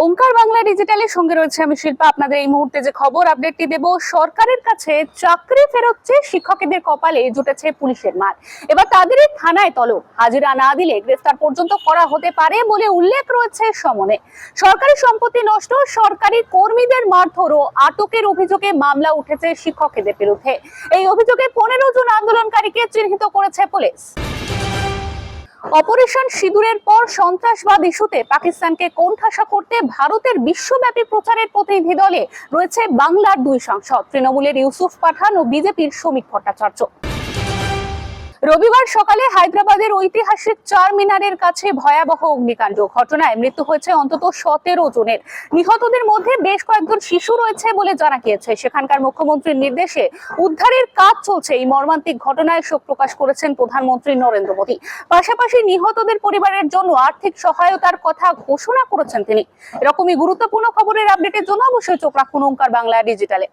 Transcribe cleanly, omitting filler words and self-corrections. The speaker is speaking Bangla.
ওঙ্কার বাংলা ডিজিটালের সঙ্গে রয়েছে আমি শিল্পা। আপনাদের এই মুহূর্তে যে খবর আপডেটটি দেব, সরকারের কাছে চাকরি ফেরত চেয়ে শিক্ষকদের কপালে জুটেছে পুলিশের মার। এবার তাদেরই থানায় তলব, হাজিরা না দিলে গ্রেফতার পর্যন্ত করা হতে পারে বলে উল্লেখ রয়েছে সমনে। সরকারি সম্পত্তি নষ্ট, সরকারি কর্মীদের মারধর ও আটকের অভিযোগে মামলা উঠেছে শিক্ষকদের বিরুদ্ধে। এই অভিযোগে 15 জন আন্দোলনকারীকে চিহ্নিত করেছে পুলিশ। অপারেশন সিঁদুরের পর সন্ত্রাসবাদ ইস্যুতে পাকিস্তানকে কোণঠাসা করতে ভারতের বিশ্বব্যাপী প্রচারের প্রতিনিধি দলে রয়েছে বাংলার দুই সাংসদ, তৃণমূলের ইউসুফ পাঠান ও বিজেপির শ্রমিক ভট্টাচার্য। রবিবার সকালে হায়দ্রাবাদের ঐতিহাসিক চারমিনারের কাছে ভয়াবহ অগ্নিকাণ্ড ঘটনায় মৃত্যু হয়েছে অন্তত 17 জনের। নিহতদের মধ্যে বেশ কয়েকজন শিশু রয়েছে বলে জানা গিয়েছে। সেখানকার মুখ্যমন্ত্রীর নির্দেশে উদ্ধারের কাজ চলছে। এই মর্মান্তিক ঘটনায় শোক প্রকাশ করেছেন প্রধানমন্ত্রী নরেন্দ্র মোদী। পাশাপাশি নিহতদের পরিবারের জন্য আর্থিক সহায়তার কথা ঘোষণা করেছেন তিনি। এরকমই গুরুত্বপূর্ণ খবরের আপডেটের জন্য অবশ্যই চোখ রাখুন ওঙ্কার বাংলা ডিজিটালে।